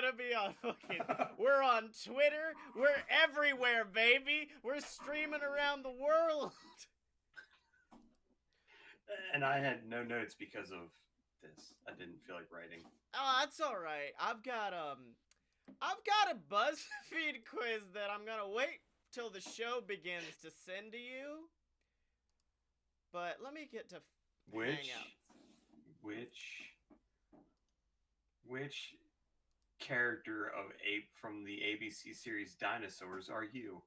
gonna be on fucking. We're on Twitter. We're everywhere, baby. We're streaming around the world. And I had no notes because of this. I didn't feel like writing. Oh, that's all right. I've got a BuzzFeed quiz that I'm gonna wait till the show begins to send to you. But let me get to Which, Hangouts. which character of ape from the ABC series Dinosaurs are you?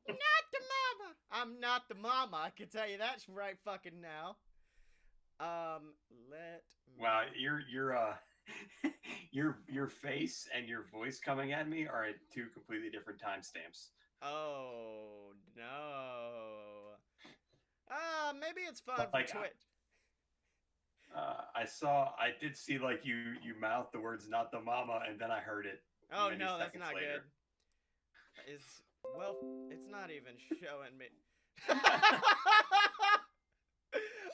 Not the mama. I'm not the mama. I can tell you that right fucking now. Let me. Wow, your face and your voice coming at me are at two completely different timestamps. Oh no. Maybe it's fun for Like Twitch. I did see like you mouthed the words "not the mama" and then I heard it Oh many no, that's seconds not later. good. It's not even showing me.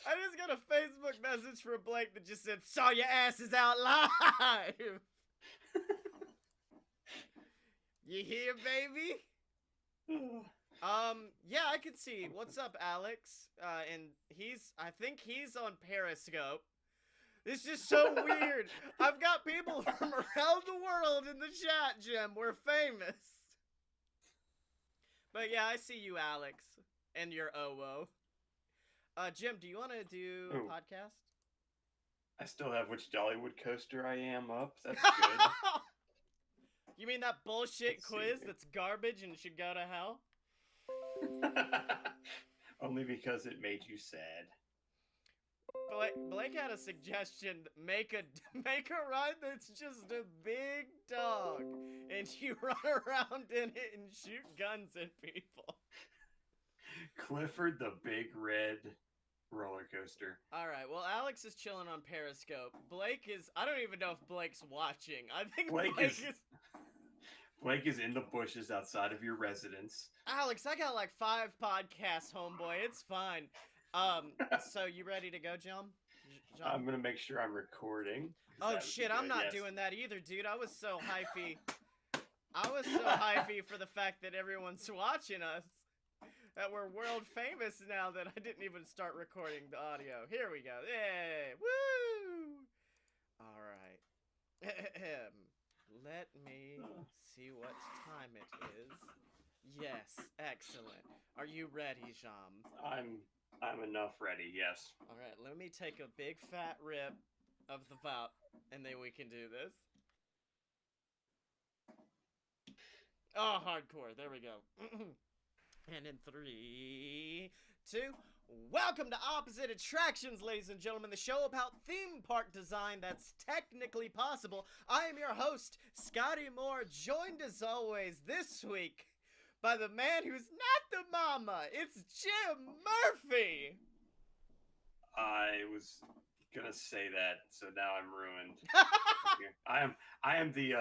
I just got a Facebook message from Blake that just said, "Saw your asses out live." You hear, baby? Yeah, I can see. What's up, Alex? And I think he's on Periscope. It's just so weird. I've got people from around the world in the chat, Jim. We're famous. But yeah, I see you, Alex, and your OWO. Jim, do you want to do a podcast? I still have which Dollywood coaster I am up. That's good. You mean that bullshit quiz that's garbage and should go to hell? Only because it made you sad. Blake had a suggestion. Make a ride that's just a big dog, and you run around in it and shoot guns at people. Clifford the Big Red roller coaster. All right. Well, Alex is chilling on Periscope. Blake is. I don't even know if Blake's watching. I think Blake is. Blake is in the bushes outside of your residence. Alex, I got like 5 podcasts, homeboy. It's fine. So you ready to go, John? I'm gonna make sure I'm recording. Oh shit, I'm not doing that either, dude. I was so hypey. I was so hypey for the fact that everyone's watching us. That we're world famous now that I didn't even start recording the audio. Here we go. Yay! Woo! All right. Let me see what time it is. Yes, excellent. Are you ready, Jam? I'm enough ready, yes. All right, let me take a big fat rip of the vape, and then we can do this. Oh, hardcore. There we go. And in 3, 2, welcome to Opposite Attractions, ladies and gentlemen, the show about theme park design that's technically possible. I am your host, Scotty Moore, joined as always this week by the man who's not the mama. It's Jim Murphy. I was gonna say that, so now I'm ruined. I am the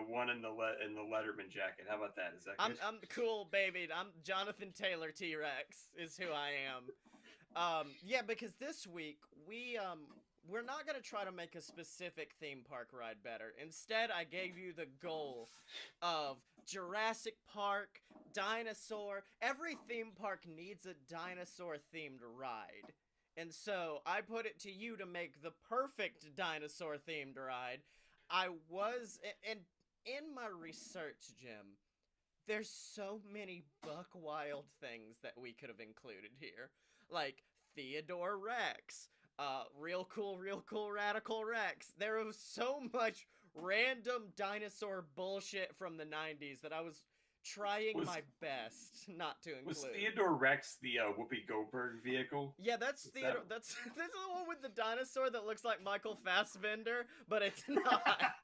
one in the Letterman jacket. How about that? Is that good? I'm cool, baby. I'm Jonathan Taylor T-Rex is who I am. Yeah, because this week we're not gonna try to make a specific theme park ride better. Instead, I gave you the goal of Jurassic Park, Dinosaur. Every theme park needs a dinosaur-themed ride. And so I put it to you to make the perfect dinosaur-themed ride. And in my research, Jim, there's so many buck wild things that we could have included here. Like Theodore Rex, real cool, radical Rex. There was so much random dinosaur bullshit from the 90s that I was trying my best not to include. Was Theodore Rex the Whoopi Goldberg vehicle? Yeah, that's Theodore. That's the one with the dinosaur that looks like Michael Fassbender, but it's not.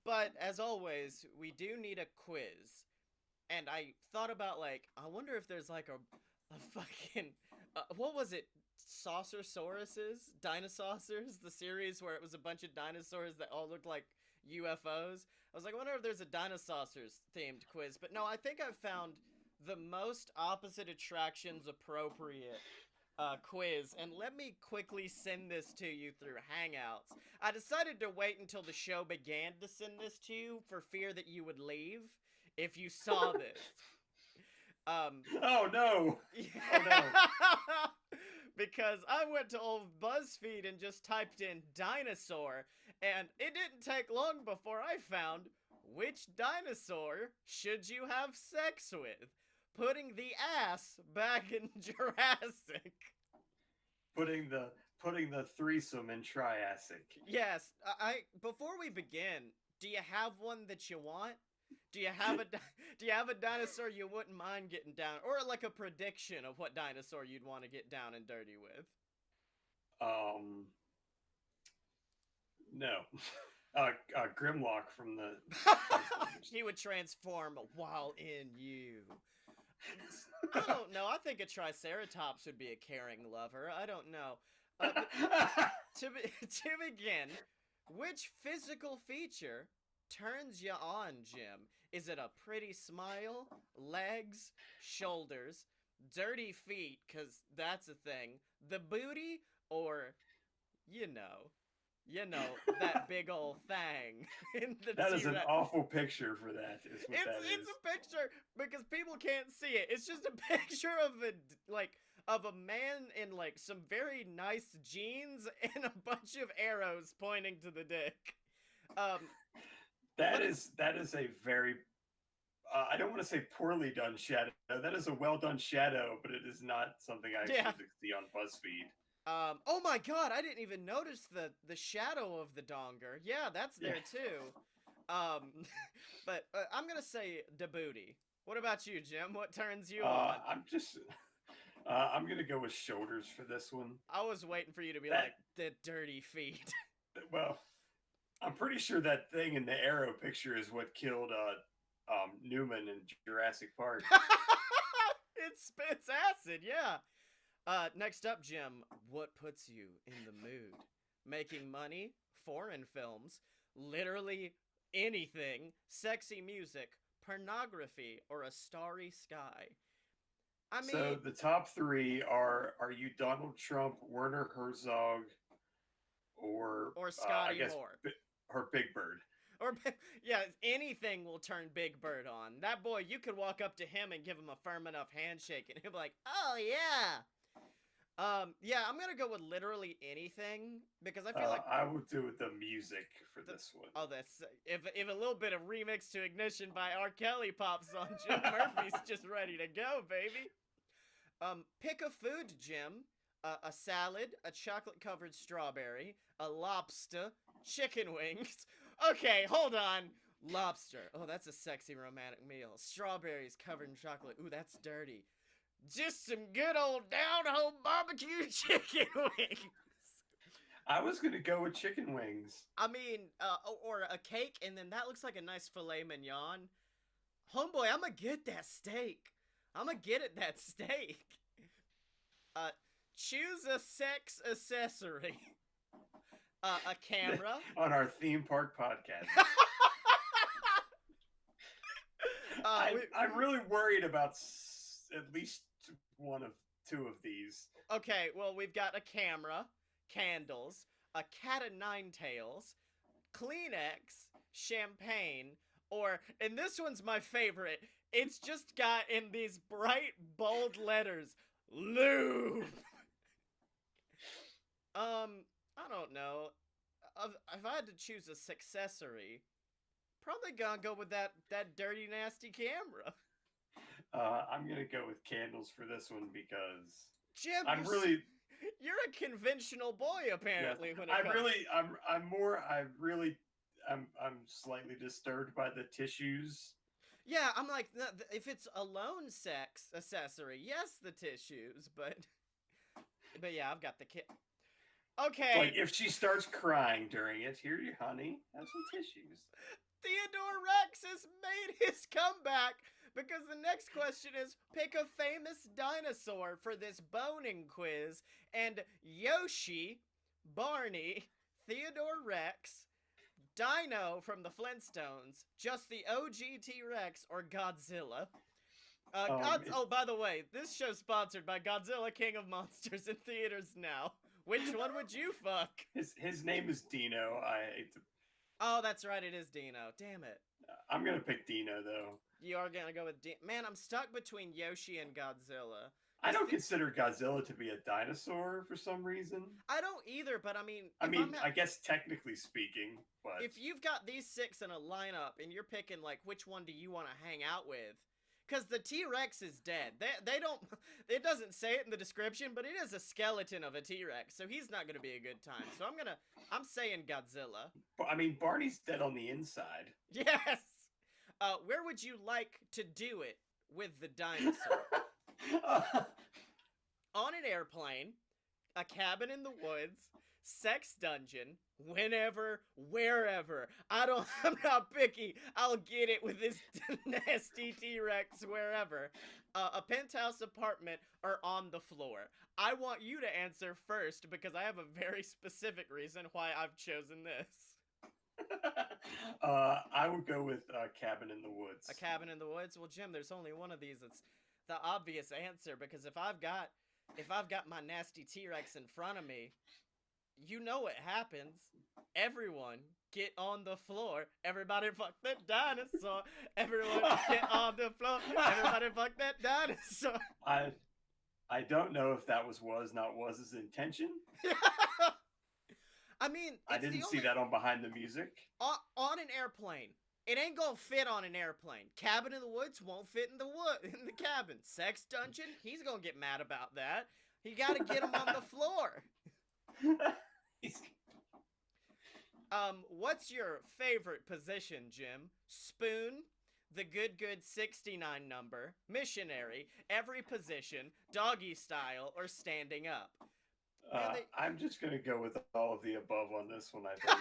But as always, we do need a quiz, and I thought about I wonder if there's like a fucking what was it? Saucersauruses, Dinosaurs, the series where it was a bunch of dinosaurs that all looked like UFOs. I was like, I wonder if there's a Dinosaurs themed quiz, but no, I think I've found the most opposite attractions appropriate quiz, and let me quickly send this to you through Hangouts. I decided to wait until the show began to send this to you for fear that you would leave if you saw this. Oh no! Yeah. Oh no! Because I went to old BuzzFeed and just typed in dinosaur, and it didn't take long before I found which dinosaur should you have sex with, putting the ass back in Jurassic. Putting the threesome in Triassic. Yes, I before we begin, do you have one that you want? Do you have a dinosaur you wouldn't mind getting down, or like a prediction of what dinosaur you'd want to get down and dirty with? No. Grimlock from the. He would transform while in you. I don't know. I think a Triceratops would be a caring lover. I don't know. To begin, which physical feature turns you on, Jim? Is it a pretty smile, legs, shoulders, dirty feet, because that's a thing, the booty, or, you know, that big old thang in the That is T-Rex. an awful picture for that. Is what It's a picture because people can't see it. It's just a picture of a man in like some very nice jeans and a bunch of arrows pointing to the dick. That is a very I don't want to say poorly done shadow. That is a well done shadow, but it is not something I actually see on BuzzFeed. Oh my god, I didn't even notice the shadow of the donger. Yeah, that's there too. But I'm gonna say the booty. What about you, Jim? What turns you on? I'm gonna go with shoulders for this one. I was waiting for you to be like the dirty feet. Well, I'm pretty sure that thing in the arrow picture is what killed Newman in Jurassic Park. It spits acid, yeah. Next up, Jim, what puts you in the mood? Making money, foreign films, literally anything, sexy music, pornography, or a starry sky? I mean, so the top three are you Donald Trump, Werner Herzog, or Scotty Moore, or Big Bird? Or yeah, anything will turn Big Bird on. That boy, you could walk up to him and give him a firm enough handshake, and he'll be like, "Oh yeah." Yeah, I'm gonna go with literally anything because I feel like I would do with the music for this one. Oh, that's if a little bit of remix to Ignition by R. Kelly pops on, Jim Murphy's just ready to go, baby. Pick a food, Jim. A salad, a chocolate-covered strawberry, a lobster, chicken wings. Okay, hold on. Lobster. Oh, that's a sexy romantic meal. Strawberries covered in chocolate. Ooh, that's dirty. Just some good old down-home barbecue chicken wings. I was gonna go with chicken wings. I mean, or a cake, and then that looks like a nice filet mignon. Homeboy, I'm gonna get that steak. I'm gonna get it that steak. Choose a sex accessory. A camera. On our theme park podcast. I'm really worried about at least two of these. Okay, well, we've got a camera, candles, a cat of nine tails, Kleenex, champagne, or, and this one's my favorite, it's just got in these bright, bold letters, lube. I don't know. If I had to choose a successory, probably gonna go with that dirty, nasty camera. I'm gonna go with candles for this one because Jim, you're a conventional boy apparently. Yes, When I'm slightly disturbed by the tissues. Yeah, I'm like, if it's a lone sex accessory, yes, the tissues, but yeah, I've got the kit. Okay. Like if she starts crying during it, here you, honey, have some tissues. Theodore Rex has made his comeback because the next question is pick a famous dinosaur for this boning quiz, and Yoshi, Barney, Theodore Rex, Dino from the Flintstones, just the OG T-Rex, or Godzilla. Oh, by the way, this show's sponsored by Godzilla King of Monsters in theaters now. Which one would you fuck? His name is Dino. I hate to... Oh, that's right, it is Dino. Damn it. I'm gonna pick Dino, though. You are gonna go with Dino. Man, I'm stuck between Yoshi and Godzilla. I don't consider Godzilla to be a dinosaur for some reason. I don't either, but I mean... I guess technically speaking, but... If you've got these 6 in a lineup, and you're picking, like, which one do you want to hang out with? Because the T-Rex is dead. They don't... It doesn't say it in the description, but it is a skeleton of a T-Rex, so he's not gonna be a good time. So I'm saying Godzilla. I mean, Barney's dead on the inside. Yes! Where would you like to do it with the dinosaur? On an airplane, a cabin in the woods, sex dungeon, whenever, wherever. I'm not picky. I'll get it with this nasty T-Rex wherever. A penthouse apartment or on the floor. I want you to answer first because I have a very specific reason why I've chosen this. I would go with cabin in the woods. A cabin in the woods? Well, Jim, there's only one of these that's the obvious answer because if I've got my nasty T-Rex in front of me, you know what happens. Everyone get on the floor. Everybody fuck that dinosaur. Everyone get on the floor. Everybody fuck that dinosaur. I don't know if that was his intention. I mean, I didn't see that on Behind the Music. On an airplane. It ain't gonna fit on an airplane. Cabin in the woods won't fit in the cabin. Sex dungeon, he's gonna get mad about that. You gotta get him on the floor. What's your favorite position, Jim? Spoon, the good 69 number, missionary, every position, doggy style, or standing up? I'm just gonna go with all of the above on this one, I think.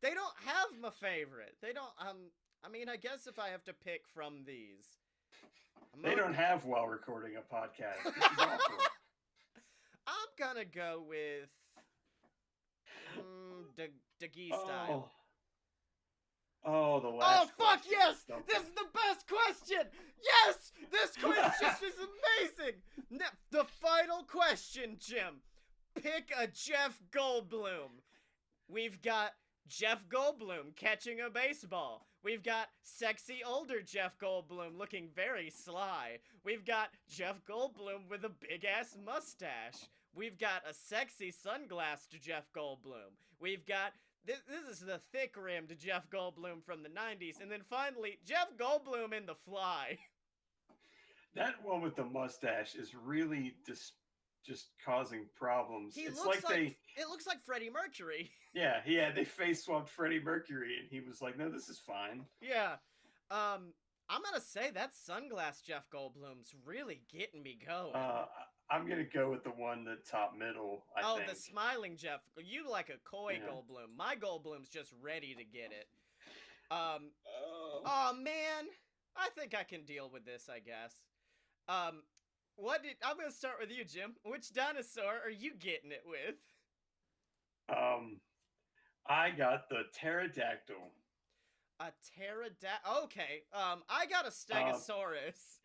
They don't have my favorite. They don't, I mean, I guess if I have to pick from these. They don't have while recording a podcast. This is awful. I'm gonna go with Doggy style. Oh, the last fuck question. yes! This is the best question! Yes! This question is amazing! The final question, Jim. Pick a Jeff Goldblum. We've got Jeff Goldblum catching a baseball. We've got sexy older Jeff Goldblum looking very sly. We've got Jeff Goldblum with a big-ass mustache. We've got a sexy sunglassed Jeff Goldblum. We've got... This is the thick-rimmed Jeff Goldblum from the 90s. And then finally, Jeff Goldblum in The Fly. That one with the mustache is really just causing problems. It looks like Freddie Mercury. Yeah, they face swapped Freddie Mercury, and he was like, "No, this is fine." Yeah, I'm gonna say that sunglass Jeff Goldblum's really getting me going. I'm gonna go with the one the top middle. I think. The smiling Jeff. You like a coy Goldblum. My Goldblum's just ready to get it. Oh man, I think I can deal with this. I guess. I'm gonna start with you, Jim. Which dinosaur are you getting it with? I got the pterodactyl. A pterodactyl. Okay. I got a stegosaurus.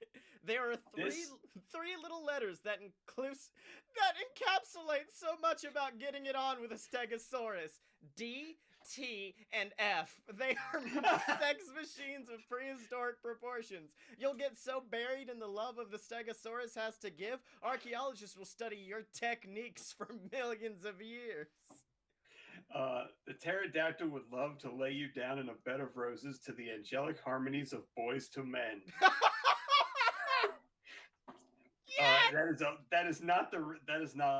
There are three little letters that encapsulate so much about getting it on with a stegosaurus. D, T, and F. They are sex machines of prehistoric proportions. You'll get so buried in the love of the stegosaurus has to give, archaeologists will study your techniques for millions of years. The pterodactyl would love to lay you down in a bed of roses to the angelic harmonies of Boys to Men. Yes! That is not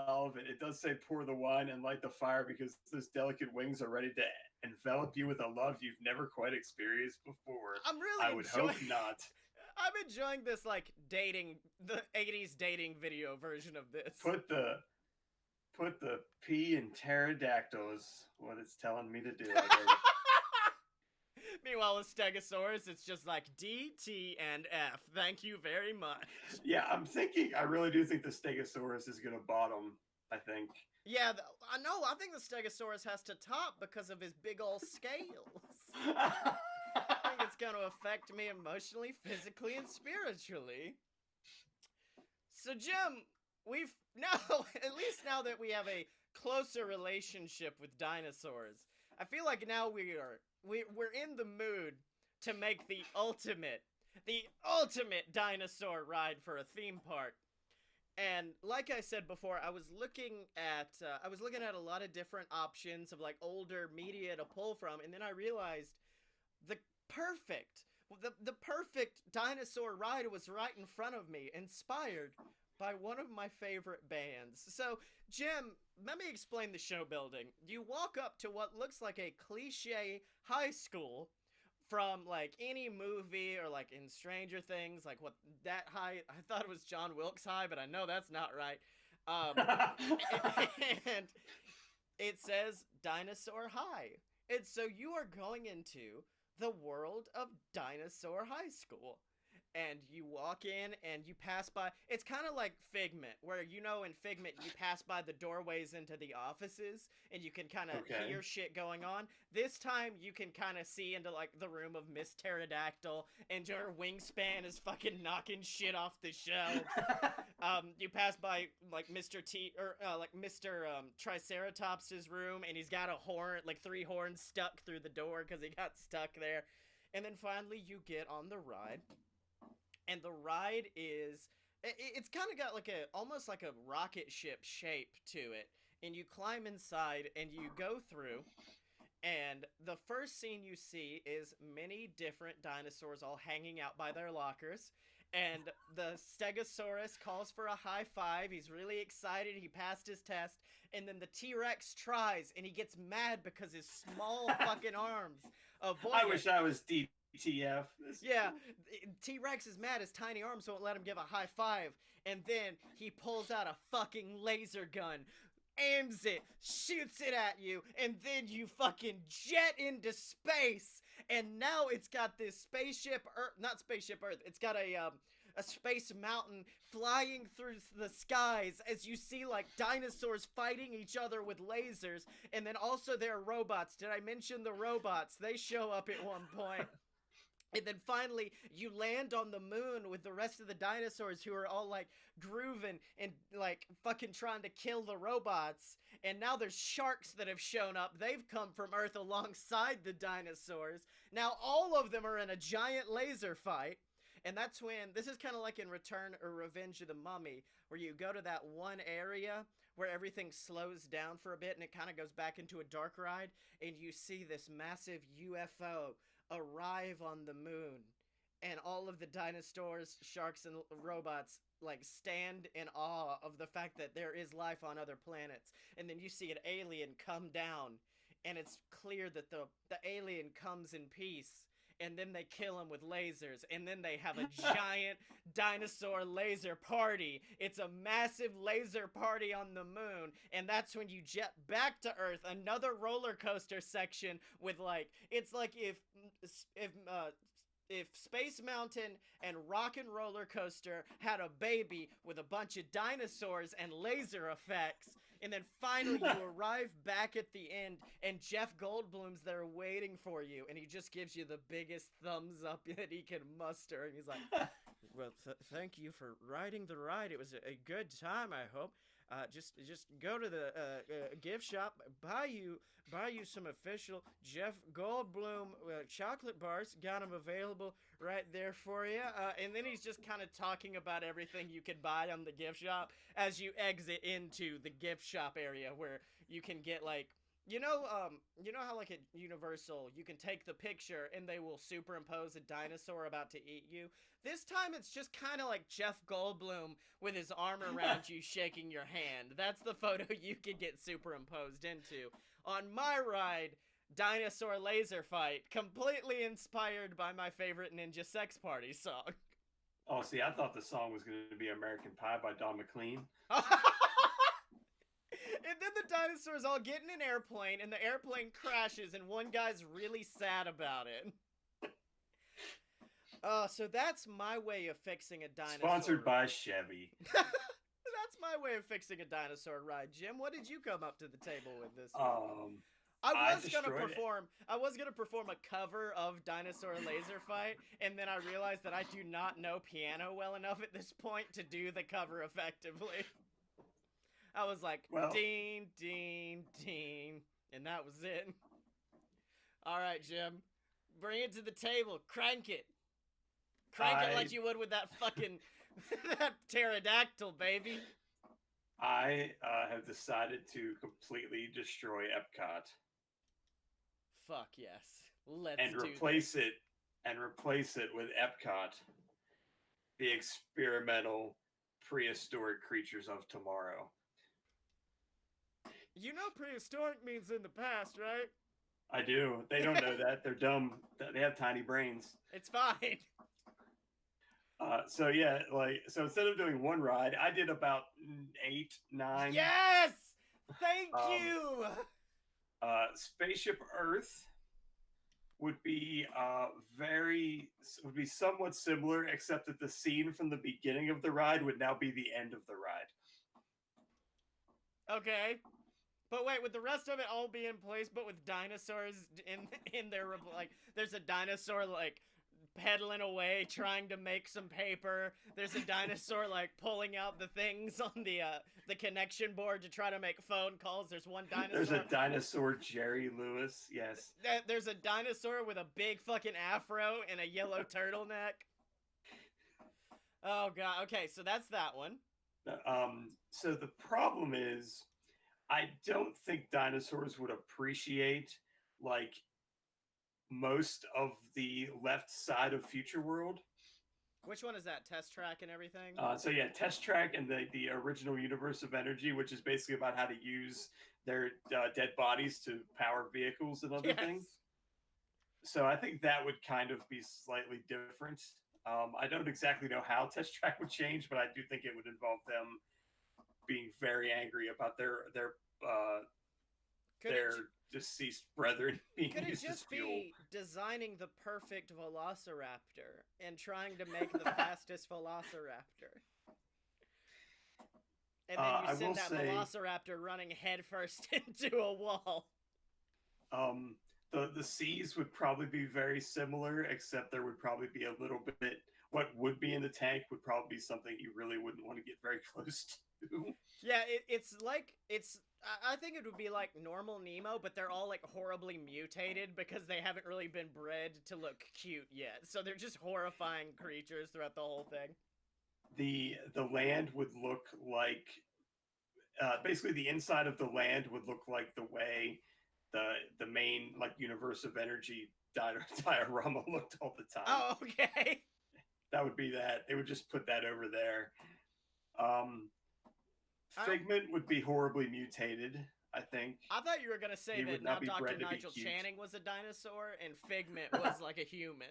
all of it. It does say pour the wine and light the fire because those delicate wings are ready to envelop you with a love you've never quite experienced before. I would hope not. I'm enjoying this the 80s dating video version of this. Put the P in pterodactyl is what it's telling me to do. I think. Meanwhile, with Stegosaurus, it's just like D, T, and F. Thank you very much. Yeah, I really do think the Stegosaurus is going to bottom, I think. Yeah, I think the Stegosaurus has to top because of his big old scales. I it's going to affect me emotionally, physically, and spiritually. So, Jim, we've now, at least now that we have a closer relationship with dinosaurs, I feel like now we're in the mood to make the ultimate dinosaur ride for a theme park. And like I said before, I was looking at a lot of different options of like older media to pull from, and then I realized the perfect the perfect dinosaur ride was right in front of me, inspired by one of my favorite bands. So, Jim, let me explain the show building. You walk up to what looks like a cliche high school from like any movie or like in Stranger Things, like what that high, I thought it was John Wilkes High, but I know that's not right. And it says Dinosaur High. And so you are going into the world of Dinosaur High School. And you walk in and you pass by. It's kind of like Figment, where in Figment you pass by the doorways into the offices and you can kind of hear shit going on. This time you can kind of see into like the room of Miss Pterodactyl, and your wingspan is fucking knocking shit off the shelves. You pass by like Mr. Triceratops' room, and he's got a horn, like 3 horns stuck through the door because he got stuck there. And then finally you get on the ride. And the ride it's kind of got like almost like a rocket ship shape to it. And you climb inside and you go through. And the first scene you see is many different dinosaurs all hanging out by their lockers. And the Stegosaurus calls for a high five. He's really excited. He passed his test. And then the T-Rex tries, and he gets mad because his small fucking arms avoid I wish I was DTF. Yeah, T-Rex is mad. His tiny arms won't let him give a high five. And then he pulls out a fucking laser gun, aims it, shoots it at you, and then you fucking jet into space. And now it's got this not spaceship Earth, it's got a space mountain flying through the skies as you see like dinosaurs fighting each other with lasers. And then also there are robots. Did I mention the robots? They show up at one point. And then finally, you land on the moon with the rest of the dinosaurs who are all like grooving and like fucking trying to kill the robots. And now there's sharks that have shown up. They've come from Earth alongside the dinosaurs. Now all of them are in a giant laser fight. And that's when, this is kind of like in Return or Revenge of the Mummy, where you go to that one area where everything slows down for a bit and it kind of goes back into a dark ride. And you see this massive UFO arrive on the moon, and all of the dinosaurs, sharks, and robots like stand in awe of the fact that there is life on other planets. And then you see an alien come down, and it's clear that the alien comes in peace. And then they kill him with lasers, and then they have a giant dinosaur laser party. It's a massive laser party on the moon, and that's when you jet back to Earth. Another roller coaster section with like, it's like if Space Mountain and Rock and Roller Coaster had a baby with a bunch of dinosaurs and laser effects. And then finally you arrive back at the end, and Jeff Goldblum's there waiting for you, and he just gives you the biggest thumbs up that he can muster. And he's like, well, thank you for riding the ride. It was a good time, I hope. Just go to the gift shop, buy you some official Jeff Goldblum chocolate bars. Got them available right there for you. And then he's just kind of talking about everything you can buy on the gift shop as you exit into the gift shop area, where you can get like, you know how like at Universal you can take the picture and they will superimpose a dinosaur about to eat you? This time it's just kind of like Jeff Goldblum with his arm around you shaking your hand. That's the photo you can get superimposed into. On my ride, Dinosaur Laser Fight, completely inspired by my favorite Ninja Sex Party song. Oh, see, I thought the song was going to be American Pie by Don McLean. And then the dinosaurs all get in an airplane, and the airplane crashes, and one guy's really sad about it. So that's my way of fixing a dinosaur. Sponsored by Chevy. That's my way of fixing a dinosaur ride. Jim, what did you come up to the table with this? I was gonna perform a cover of Dinosaur Laser Fight, and then I realized that I do not know piano well enough at this point to do the cover effectively. I was like, ding, ding, ding, and that was it. All right, Jim, bring it to the table. Crank it. Crank it like you would with that fucking that pterodactyl, baby. I have decided to completely destroy Epcot. Fuck yes. Let's replace it with Epcot, the experimental prehistoric creatures of tomorrow. You know prehistoric means in the past, right? I do. They don't know that. They're dumb. They have tiny brains. It's fine. So instead of doing one ride, I did about 8, 9. Yes! Thank you! Spaceship Earth would be somewhat similar, except that the scene from the beginning of the ride would now be the end of the ride. Okay. But wait, would the rest of it all be in place, but with dinosaurs in their, like, there's a dinosaur, like, pedaling away, trying to make some paper. There's a dinosaur, like, pulling out the things on the connection board to try to make phone calls. There's one dinosaur. There's a dinosaur, Jerry Lewis, yes. There's a dinosaur with a big fucking afro and a yellow turtleneck. Oh, God. Okay, so that's that one. So the problem is, I don't think dinosaurs would appreciate, like, most of the left side of Future World. Which one is that? Test Track and everything? Test Track and the original Universe of Energy, which is basically about how to use their dead bodies to power vehicles and other things. So I think that would kind of be slightly different. I don't exactly know how Test Track would change, but I do think it would involve them being very angry about their deceased brethren being used as fuel. Could it just be designing the perfect velociraptor and trying to make the fastest velociraptor? And then you send that velociraptor running headfirst into a wall. The C's would probably be very similar, except there would probably be a little bit. What would be in the tank would probably be something you really wouldn't want to get very close to. Yeah, I think it would be like normal Nemo, but they're all like horribly mutated because they haven't really been bred to look cute yet. So they're just horrifying creatures throughout the whole thing. The land would look like basically the inside of the land would look like the way the main like Universe of Energy diorama looked all the time. Oh, okay. That would be that. They would just put that over there. Figment would be horribly mutated, I think. I thought you were going to say that now Dr. Nigel Channing was a dinosaur and Figment was like a human.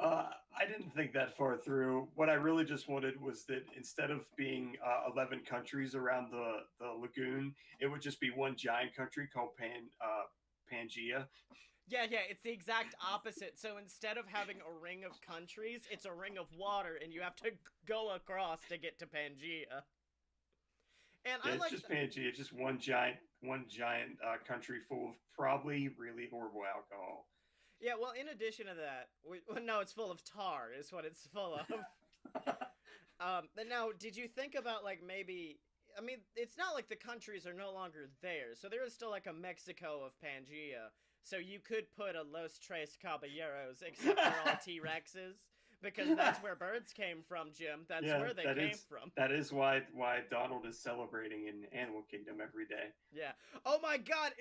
I didn't think that far through. What I really just wanted was that instead of being 11 countries around the lagoon, it would just be one giant country called Pangea. Yeah, it's the exact opposite. So instead of having a ring of countries, it's a ring of water, and you have to go across to get to Pangea. And yeah, it's just Pangea. It's just one giant country full of probably really horrible alcohol. Yeah, well, in addition to that, no, it's full of tar, is what it's full of. Now, did you think about, like, maybe... I mean, it's not like the countries are no longer there, so there is still, like, a Mexico of Pangea. So you could put a Los Tres Caballeros, except they're all T-Rexes, because that's where birds came from, Jim. That's where they came from. That is why Donald is celebrating in Animal Kingdom every day. Yeah. Oh my God,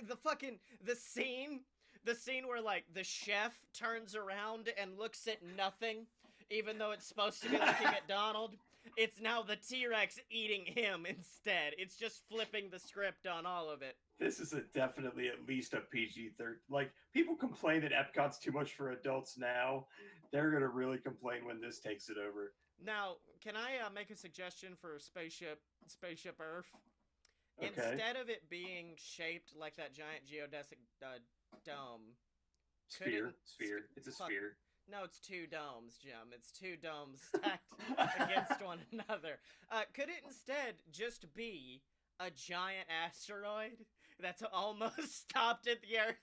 the scene where, like, the chef turns around and looks at nothing, even though it's supposed to be looking at Donald. It's now the T-Rex eating him instead. It's just flipping the script on all of it. This is definitely at least a PG-13. Like, people complain that Epcot's too much for adults now. They're going to really complain when this takes it over. Now, can I make a suggestion for Spaceship Earth? Okay. Instead of it being shaped like that giant geodesic dome. Sphere. It's a sphere. No, it's two domes, Jim. It's two domes stacked against one another. Could it instead just be a giant asteroid that's almost stopped at the Earth.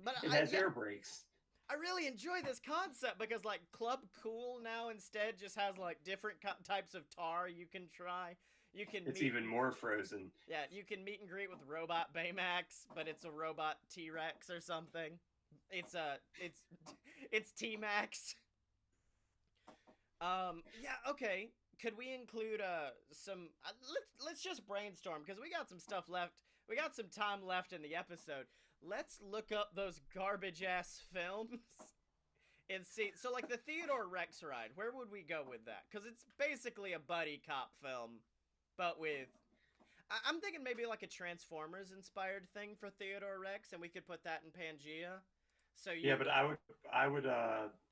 But It has air brakes. I really enjoy this concept because like Club Cool now instead just has like different types of tar you can try. It's even more frozen. Yeah, you can meet and greet with Robot Baymax, but it's a robot T-Rex or something. It's T-Max. Yeah, okay. Could we include some let's just brainstorm because we got some stuff left. We got some time left in the episode. Let's look up those garbage ass films and see. So like the Theodore Rex ride, where would we go with that? Cuz it's basically a buddy cop film but with I'm thinking maybe like a Transformers inspired thing for Theodore Rex and we could put that in Pangea. So yeah, but I would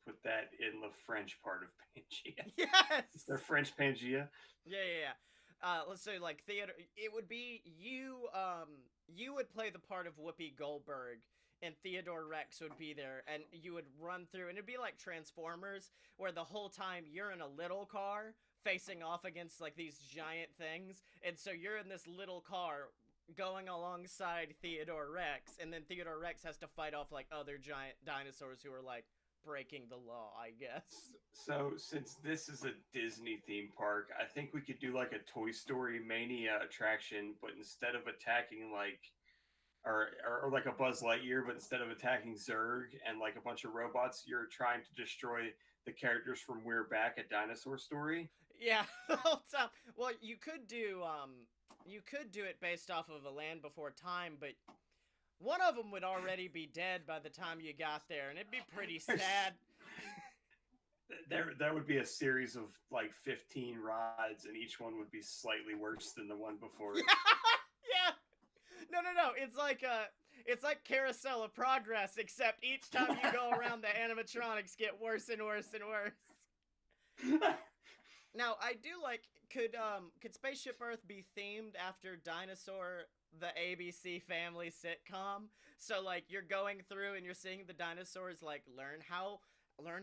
put that in the French part of Pangea. Yes. Is there French Pangea? Yeah. Let's say like Theodore. It would be you. You would play the part of Whoopi Goldberg, and Theodore Rex would be there, and you would run through, and it'd be like Transformers, where the whole time you're in a little car facing off against like these giant things, and so you're in this little car going alongside Theodore Rex, and then Theodore Rex has to fight off like other giant dinosaurs who are like breaking the law, I guess. So since this is a Disney theme park, I think we could do like a Toy Story Mania attraction, but instead of attacking like or like a Buzz Lightyear, but instead of attacking Zurg and like a bunch of robots, you're trying to destroy the characters from We're Back, a Dinosaur Story. Yeah, the whole time. Well, you could do it based off of A Land Before Time, but one of them would already be dead by the time you got there, and it'd be pretty sad. There would be a series of like 15 rides, and each one would be slightly worse than the one before it. Yeah. No. It's like Carousel of Progress, except each time you go around, the animatronics get worse and worse and worse. Now, I do like. Could Spaceship Earth be themed after Dinosaur, the ABC Family sitcom? So like you're going through and you're seeing the dinosaurs like learn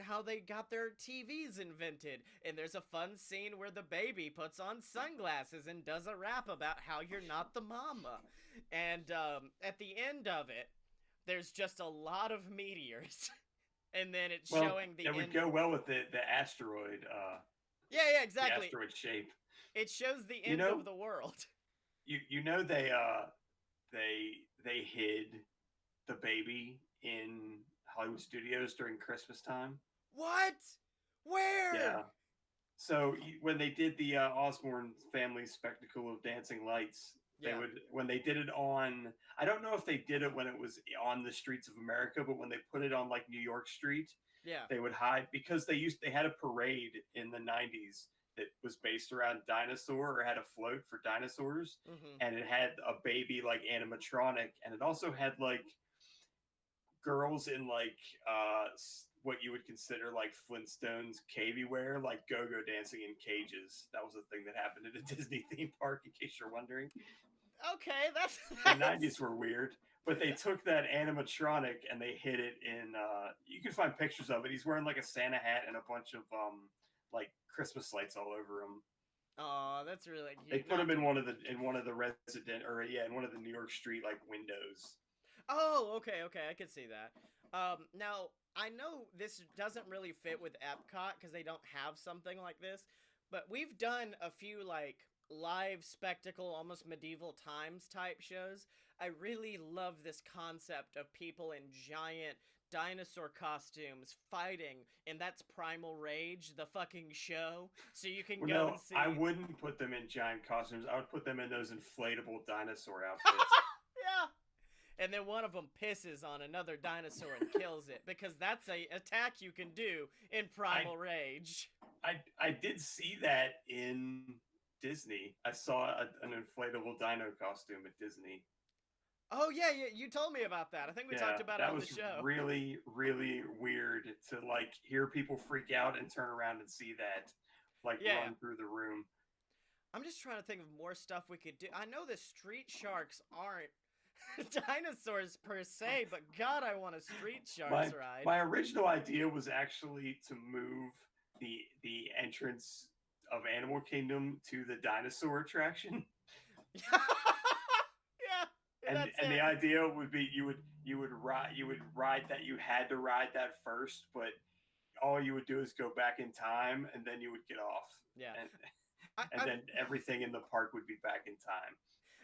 how they got their TVs invented, and there's a fun scene where the baby puts on sunglasses and does a rap about how you're not the mama, and at the end of it, there's just a lot of meteors, and then it's showing the. That would go well with the asteroid. Yeah, exactly. The asteroid shape. It shows the end of the world. You know they hid the baby in Hollywood Studios during Christmas time. What? Where? Yeah. So when they did the Osborne family spectacle of dancing lights, they would when they did it on. I don't know if they did it when it was on the streets of America, but when they put it on like New York Street, they would hide because they had a parade in the 90s that was based around Dinosaur or had a float for dinosaurs, and it had a baby like animatronic, and it also had like girls in like what you would consider like Flintstones cavey wear, like go-go dancing in cages. That was a thing that happened at a Disney theme park, in case you're wondering. Okay, that's... The 90s were weird, but they took that animatronic and they hid it in you can find pictures of it. He's wearing like a Santa hat and a bunch of like Christmas lights all over him. Oh, that's really cute. They put him in one of the resident in one of the New York Street like windows. Oh, okay, I can see that. Now I know this doesn't really fit with Epcot because they don't have something like this, but we've done a few like live spectacle, almost medieval times type shows. I really love this concept of people in giant dinosaur costumes fighting, and that's Primal Rage, the fucking show. So you can go and see. I wouldn't put them in giant costumes. I would put them in those inflatable dinosaur outfits. Yeah. And then one of them pisses on another dinosaur and kills it, because that's a attack you can do in Primal Rage. I did see that in Disney. I saw an inflatable dino costume at Disney. Oh yeah, you told me about that. I think we talked about it on the show. That was really, really weird to like hear people freak out and turn around and see that run through the room. I'm just trying to think of more stuff we could do. I know the street sharks aren't dinosaurs per se, but God, I want a street sharks ride. My original idea was actually to move the entrance Animal Kingdom to the dinosaur attraction. Yeah, that's And it. the idea would be you would ride that you had to ride that first, but all you would do is go back in time, and then you would get off, Yeah. and I, and I then everything in the park would be back in time.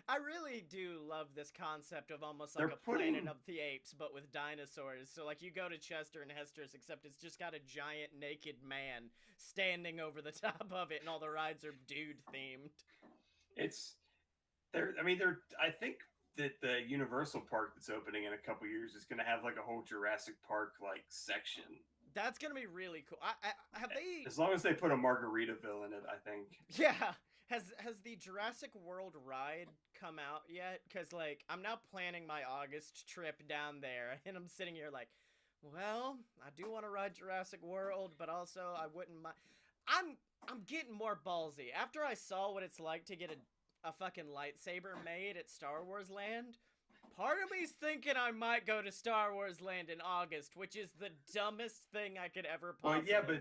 I really do love this concept of almost like They're a Planet putting of the Apes, but with dinosaurs. So, like, you go to Chester and Hester's, except it's just got a giant naked man standing over the top of it, and all the rides are dude themed. it's they're I mean they're I think that the Universal Park that's opening in a couple years is going to have like a whole Jurassic Park like section. That's gonna be really cool. Have they? As long as they put a Margaritaville in it, I think. Yeah. Has the Jurassic World ride come out yet? Because like I'm now planning my August trip down there, and I'm sitting here like, well, I do want to ride Jurassic World, but also I wouldn't mind. I'm getting more ballsy after I saw what it's like to get a fucking lightsaber made at Star Wars Land. Part of me's thinking I might go to Star Wars Land in August, which is the dumbest thing I could ever Well, possibly yeah, do.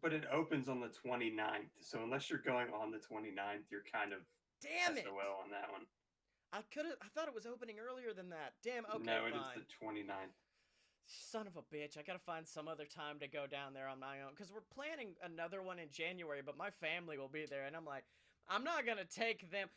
but it opens on the 29th. So unless you're going on the 29th, you're kind of Damn it! SOL on that one. I thought it was opening earlier than that. Damn. Okay, No, it fine. is the 29th. Son of a bitch! I gotta find some other time to go down there on my own because we're planning another one in January, but my family will be there, and I'm like, I'm not gonna take them.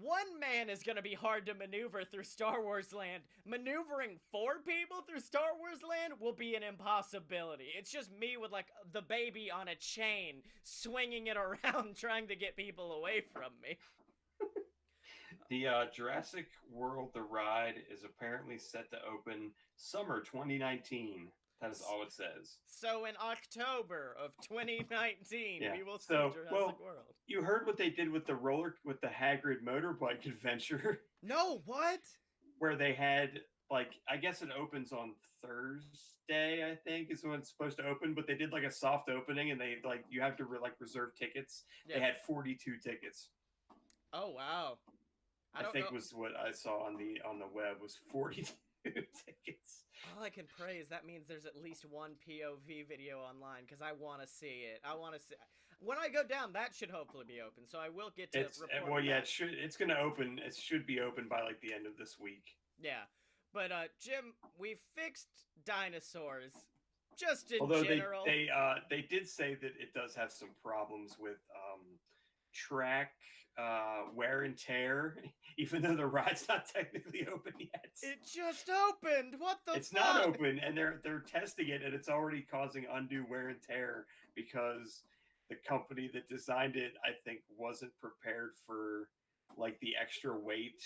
One man is gonna be hard to maneuver through Star Wars Land. Maneuvering 4 people through Star Wars Land will be an impossibility. It's just me with like the baby on a chain, swinging it around, trying to get people away from me. The Jurassic World the ride is apparently set to open summer 2019. That is all it says. So in October of 2019, Yeah. we will see So, Jurassic well, World. you heard what they did with the Hagrid motorbike adventure, No, what? where they had like I guess it opens on Thursday. I think is when it's supposed to open, but they did like a soft opening, and they like you have to reserve tickets. Yeah. They had 42 tickets. Oh wow. I think was what I saw on the web was 42 tickets. All I can pray is that means there's at least one POV video online because I want to see it. I want to see. When I go down, that should hopefully be open, so I will get to report. Well, yeah, back. it's going to open. It should be open by like the end of this week. Yeah, but Jim, we fixed dinosaurs. Just in Although general, they did say that it does have some problems with track wear and tear, even though the ride's not technically open yet. It just opened. What the? It's fuck? not open, and they're testing it, and it's already causing undue wear and tear because the company that designed it, I think, wasn't prepared for like the extra weight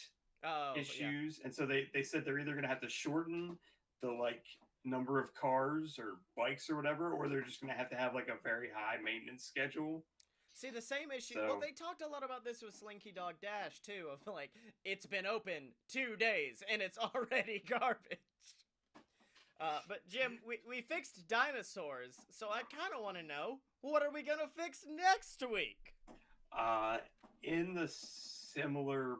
issues, yeah. And so they said they're either going to have to shorten the like number of cars or bikes or whatever, or they're just going to have like a very high maintenance schedule. See, the same issue. So, well, they talked a lot about this with Slinky Dog Dash too. Of like, it's been open 2 days and it's already garbage. But Jim, we fixed dinosaurs, so I kind of want to know, what are we gonna fix next week? In the similar,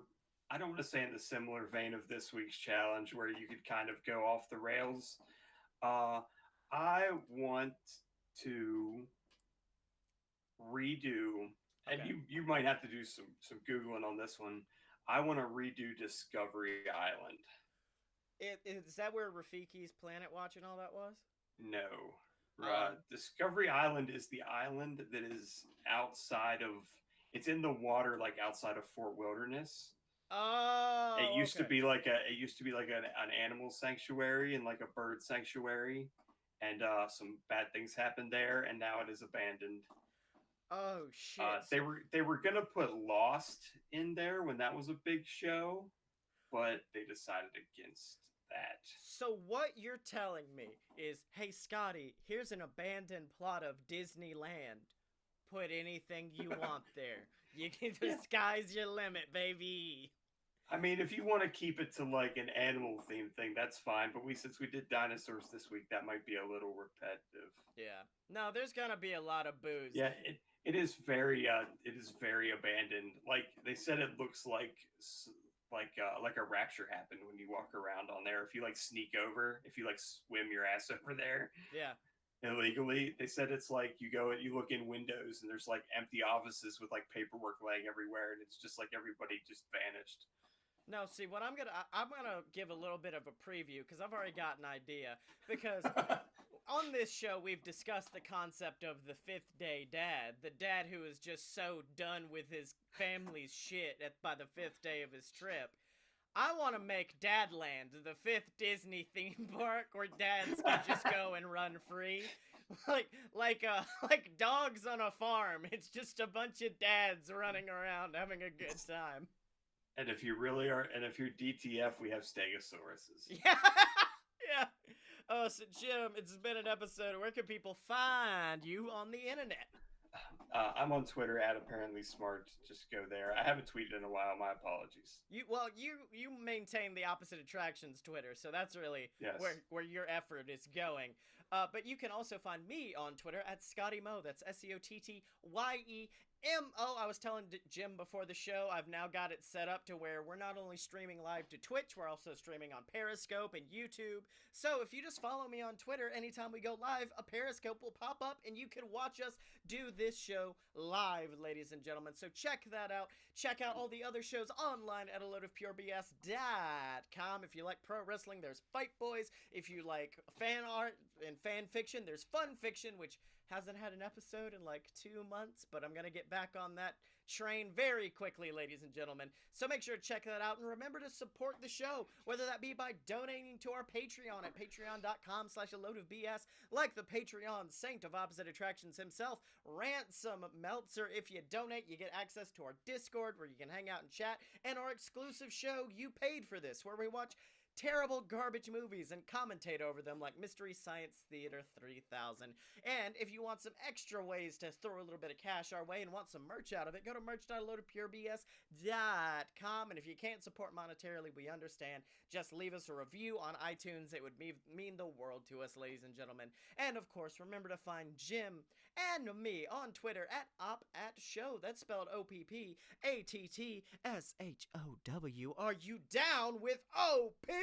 I don't want to say in the similar vein of this week's challenge, where you could kind of go off the rails. I want to redo, and you might have to do some Googling on this one. I want to redo Discovery Island. Is that where Rafiki's Planet Watch and all that was? No. Discovery Island is the island that is outside of. It's in the water, like outside of Fort Wilderness. Oh. It used to be like an animal sanctuary and like a bird sanctuary, and some bad things happened there, and now it is abandoned. Oh shit! They were gonna put Lost in there when that was a big show, but they decided against that. So what you're telling me is, hey Scotty, here's an abandoned plot of Disneyland. Put anything you want there. You can, the sky's your limit, baby. I mean, if you want to keep it to like an animal themed thing, that's fine. But since we did dinosaurs this week, that might be a little repetitive. Yeah. No, there's gonna be a lot of booze. Yeah, it is very abandoned. Like they said, it looks like a rapture happened when you walk around on there. If you like sneak over, if you like swim your ass over there. Yeah. illegally. They said it's like you look in windows and there's like empty offices with like paperwork laying everywhere, and it's just like everybody just vanished. No, see, what I'm gonna give a little bit of a preview because I've already got an idea. Because on this show, we've discussed the concept of the fifth day dad, the dad who is just so done with his family's shit by the fifth day of his trip. I want to make Dadland the fifth Disney theme park where dads can just go and run free. like dogs on a farm. It's just a bunch of dads running around having a good time. And if you really are, and if you're DTF, we have Stegosauruses. Yeah, yeah. Oh, so Jim, it's been an episode. Where can people find you on the internet? I'm on Twitter at apparently smart. Just go there. I haven't tweeted in a while. My apologies. You maintain the opposite attractions Twitter, so that's really where your effort is going. But you can also find me on Twitter at Scotty Mo. That's SCOTTYEMO. I was telling Jim before the show, I've now got it set up to where we're not only streaming live to Twitch, we're also streaming on Periscope and YouTube. So if you just follow me on Twitter, anytime we go live, a Periscope will pop up and you can watch us do this show live, ladies and gentlemen. So check that out. Check out all the other shows online at aloadofpurebs.com. If you like pro wrestling, there's Fight Boys. If you like fan art and fan fiction, there's Fun Fiction, which hasn't had an episode in like 2 months, but I'm going to get back on that train very quickly, ladies and gentlemen. So make sure to check that out, and remember to support the show, whether that be by donating to our Patreon at patreon.com/aloadofbs, like the Patreon saint of opposite attractions himself, Ransom Meltzer. If you donate, you get access to our Discord where you can hang out and chat, and our exclusive show, You Paid for This, where we watch terrible garbage movies and commentate over them like Mystery Science Theater 3000. And if you want some extra ways to throw a little bit of cash our way and want some merch out of it, go to merch.loadofpurebs.com. And if you can't support monetarily, we understand. Just leave us a review on iTunes. It would mean the world to us, ladies and gentlemen. And of course, remember to find Jim and me on Twitter at OpAtShow. That's spelled OPPATTSHOW. Are you down with OPP?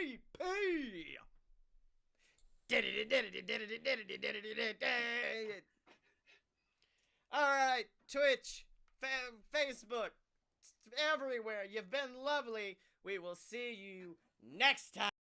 Alright, Twitch, Facebook, everywhere. You've been lovely. We will see you next time.